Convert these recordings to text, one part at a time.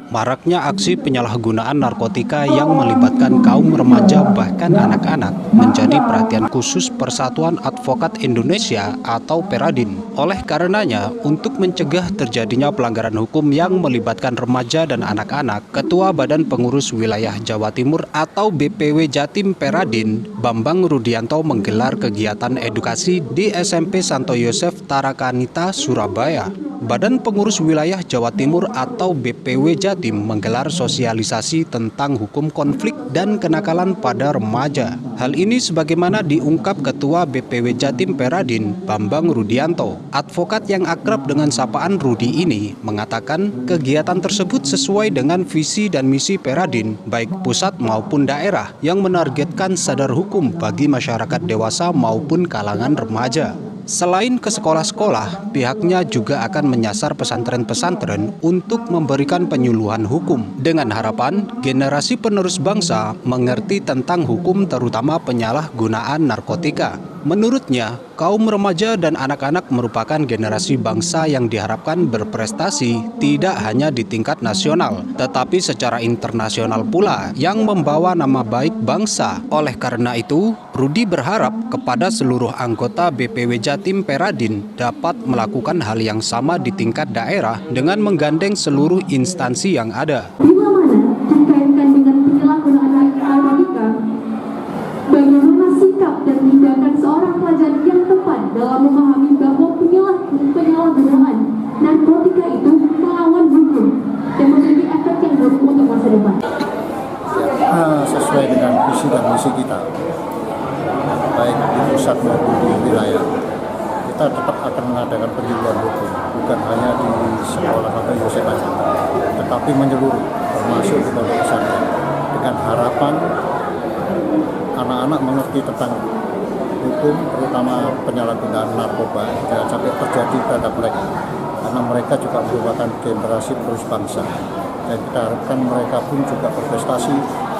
Maraknya aksi penyalahgunaan narkotika yang melibatkan kaum remaja bahkan anak-anak menjadi perhatian khusus Persatuan Advokat Indonesia atau Peradin. Oleh karenanya, untuk mencegah terjadinya pelanggaran hukum yang melibatkan remaja dan anak-anak, Ketua Badan Pengurus Wilayah Jawa Timur atau BPW Jatim Peradin, Bambang Rudianto menggelar kegiatan edukasi di SMP Santo Yosef Tarakanita, Surabaya. Badan Pengurus Wilayah Jawa Timur atau BPW Jatim menggelar sosialisasi tentang hukum konflik dan kenakalan pada remaja. Hal ini sebagaimana diungkap Ketua BPW Jatim Peradin, Bambang Rudianto. Advokat yang akrab dengan sapaan Rudi ini mengatakan kegiatan tersebut sesuai dengan visi dan misi Peradin, baik pusat maupun daerah, yang menargetkan sadar hukum bagi masyarakat dewasa maupun kalangan remaja. Selain ke sekolah-sekolah, pihaknya juga akan menyasar pesantren-pesantren untuk memberikan penyuluhan hukum dengan harapan generasi penerus bangsa mengerti tentang hukum terutama penyalahgunaan narkotika. Menurutnya, kaum remaja dan anak-anak merupakan generasi bangsa yang diharapkan berprestasi tidak hanya di tingkat nasional, tetapi secara internasional pula yang membawa nama baik bangsa. Oleh karena itu, Rudi berharap kepada seluruh anggota BPW Jatim Peradin dapat melakukan hal yang sama di tingkat daerah dengan menggandeng seluruh instansi yang ada. Bila mana dikaitkan dengan penyalahgunaan narkotika, bagaimana sikap dan tindakan seorang pelajar yang tepat dalam memahami bahwa penyalahgunaan narkotika itu melawan hukum dan memiliki efek yang buruk untuk masa depan. Sesuai dengan visi dan misi kita, baik di pusat maupun di wilayah, kita tetap akan mengadakan penyuluhan hukum, bukan hanya di sekolah atau Yosef saja, tetapi menyeluruh, termasuk di pondok pesantren, dengan harapan anak-anak mengerti tentang hukum, terutama penyalahgunaan narkoba, jangan sampai terjadi terhadap mereka, karena mereka juga merupakan generasi penerus bangsa, dan kita harapkan mereka pun juga berprestasi,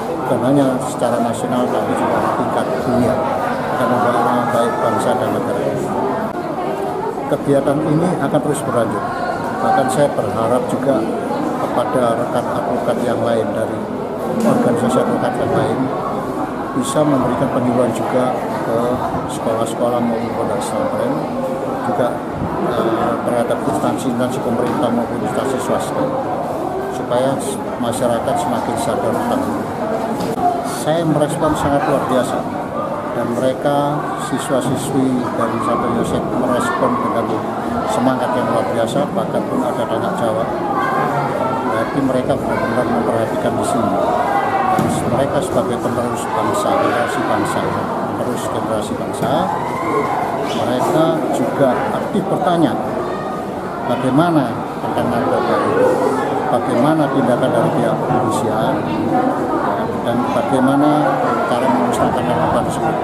bukan hanya secara nasional, tapi juga tingkat dunia, dan membawa nama baik bangsa dan negara. Kegiatan ini akan terus berlanjut, bahkan saya berharap juga kepada rekan advokat yang lain dari organisasi advokat yang lain bisa memberikan penyuluhan juga ke sekolah-sekolah maupun pondok pesantren, juga terhadap instansi pemerintah maupun instansi swasta, supaya masyarakat semakin sadar tentang ini. Saya merespon sangat luar biasa, dan mereka siswa-siswi dari Santo Yosef merespon dengan semangat yang luar biasa, bahkan pun ada tanya jawab. Berarti mereka benar-benar memperhatikan di sini. Mereka sebagai penerus bangsa, generasi bangsa, mereka juga aktif bertanya bagaimana tentang narkoba itu, bagaimana tindakan dari pihak kepolisian, dan bagaimana cara memusnahkan narkoba tersebut.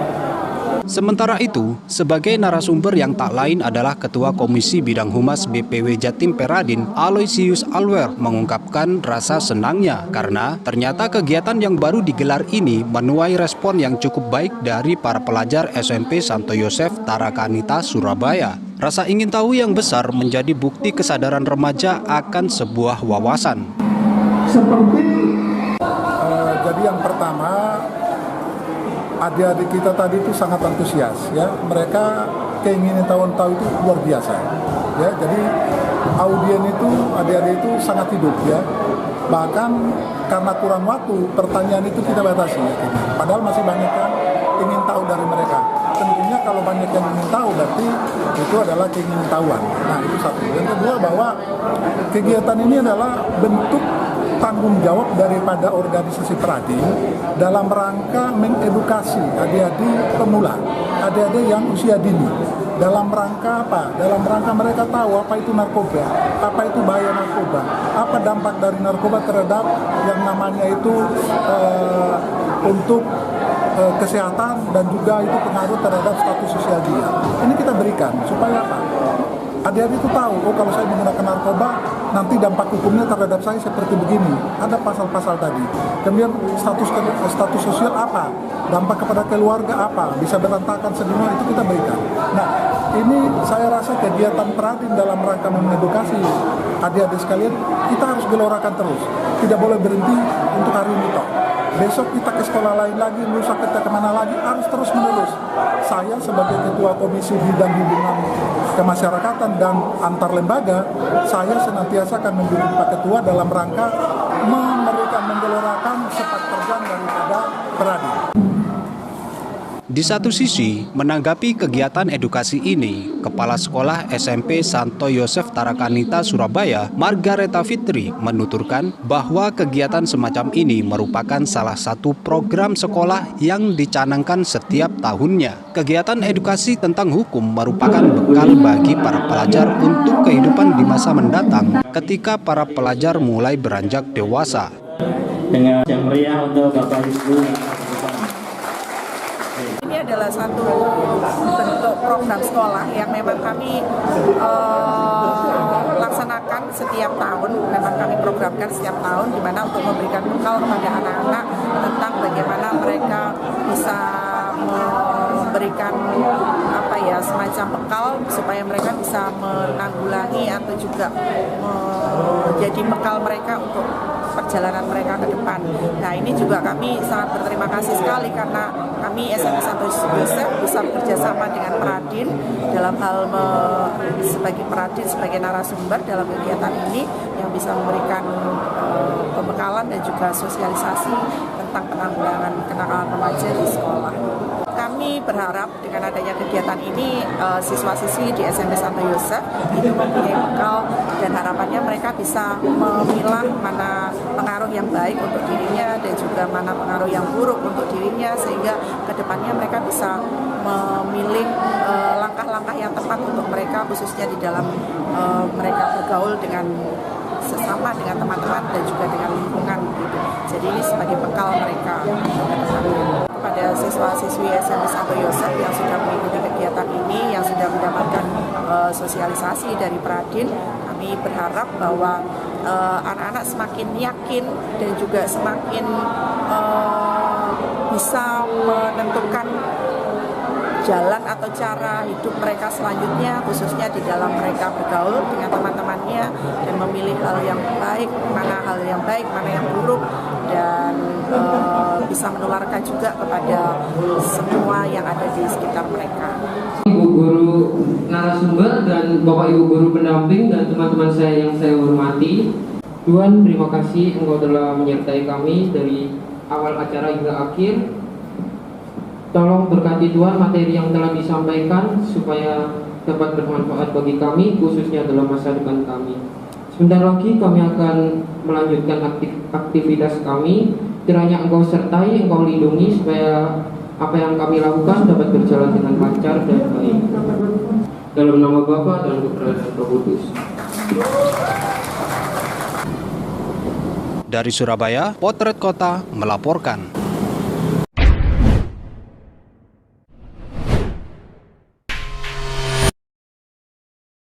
Sementara itu, sebagai narasumber yang tak lain adalah Ketua Komisi Bidang Humas BPW Jatim Peradin, Aloysius Alwer, mengungkapkan rasa senangnya karena ternyata kegiatan yang baru digelar ini menuai respon yang cukup baik dari para pelajar SMP Santo Yosef Tarakanita, Surabaya. Rasa ingin tahu yang besar menjadi bukti kesadaran remaja akan sebuah wawasan. Jadi yang pertama, adik-adik kita tadi itu sangat antusias, ya. Mereka keinginan tahu itu luar biasa, ya. Jadi audien itu, adik-adik itu sangat hidup, ya. Bahkan karena kurang waktu, pertanyaan itu kita batasi, ya. Padahal masih banyak yang ingin tahu dari mereka. Tentunya kalau banyak yang ingin tahu, berarti itu adalah keinginan tahuan. Nah, itu satu. Yang kedua, bahwa kegiatan ini adalah bentuk tanggung jawab daripada organisasi Peradin dalam rangka mengedukasi adik-adik pemula, adik-adik yang usia dini. Dalam rangka apa? Dalam rangka mereka tahu apa itu narkoba, apa itu bahaya narkoba, apa dampak dari narkoba terhadap yang namanya itu untuk kesehatan, dan juga itu pengaruh terhadap status sosial dia. Ini kita berikan supaya apa? Adik-adik itu tahu, oh kalau saya menggunakan narkoba, nanti dampak hukumnya terhadap saya seperti begini. Ada pasal-pasal tadi. Kemudian status sosial apa? Dampak kepada keluarga apa? Bisa berantakan sedunia, itu kita berikan. Nah, ini saya rasa kegiatan Peradin dalam rangka mengedukasi adik-adik sekalian, kita harus gelorakan terus. Tidak boleh berhenti untuk hari ini toh. Besok kita ke sekolah lain lagi, lusa kita kemana lagi, harus terus menerus. Saya sebagai Ketua Komisi Bidang Hubungan Kemasyarakatan dan Antar Lembaga, saya senantiasa akan menjadi Pak Ketua dalam rangka memberikan menggelorakan sepak terjang daripada Peradin. Di satu sisi, menanggapi kegiatan edukasi ini, Kepala Sekolah SMP Santo Yosef Tarakanita Surabaya, Margareta Fitri, menuturkan bahwa kegiatan semacam ini merupakan salah satu program sekolah yang dicanangkan setiap tahunnya. Kegiatan edukasi tentang hukum merupakan bekal bagi para pelajar untuk kehidupan di masa mendatang ketika para pelajar mulai beranjak dewasa. Dengan yang meriah untuk Bapak Ibu. Ini adalah satu bentuk program sekolah yang memang kami laksanakan setiap tahun, memang kami programkan setiap tahun, di mana untuk memberikan bekal kepada anak-anak tentang bagaimana mereka bisa memberikan semacam bekal supaya mereka bisa menanggulangi atau juga menjadi bekal mereka untuk perjalanan mereka ke depan. Nah, ini juga kami sangat berterima kasih sekali karena kami SMP Santo Yosef bisa bekerja sama dengan Peradin dalam hal sebagai Peradin sebagai narasumber dalam kegiatan ini yang bisa memberikan pembekalan dan juga sosialisasi tentang penanggulangan kenakalan remaja di sekolah. Kami berharap dengan adanya kegiatan ini siswa-siswi di SMP Santo Yosef itu mempunyai bekal dan harapannya mereka bisa memilah mana pengaruh yang baik untuk dirinya dan juga mana pengaruh yang buruk untuk dirinya, sehingga kedepannya mereka bisa memilih langkah-langkah yang tepat untuk mereka, khususnya di dalam mereka bergaul dengan sesama, dengan teman-teman dan juga dengan lingkungan gitu. Jadi ini sebagai bekal mereka kepada siswa-siswi SMP Santo Yosef yang sudah mengikuti kegiatan ini, yang sudah mendapatkan sosialisasi dari Peradin. Kami berharap bahwa anak-anak semakin yakin dan juga semakin bisa menentukan jalan atau cara hidup mereka selanjutnya, khususnya di dalam mereka bergaul dengan teman-temannya dan memilih hal yang baik, mana hal yang baik, mana yang buruk, dan bisa menularkan juga kepada semua yang ada di sekitar mereka. Ibu guru narasumber dan Bapak Ibu guru pendamping dan teman-teman saya yang saya hormati, Tuhan, terima kasih Engkau telah menyertai kami dari awal acara hingga akhir. Tolong berkati Tuhan materi yang telah disampaikan supaya dapat bermanfaat bagi kami, khususnya dalam masa depan kami. Sebentar lagi kami akan melanjutkan aktivitas kami. Kiranya Engkau sertai, Engkau lindungi supaya apa yang kami lakukan dapat berjalan dengan lancar dan baik. Dalam nama Bapa dan Putra dan Roh Kudus. Dari Surabaya, Potret Kota melaporkan.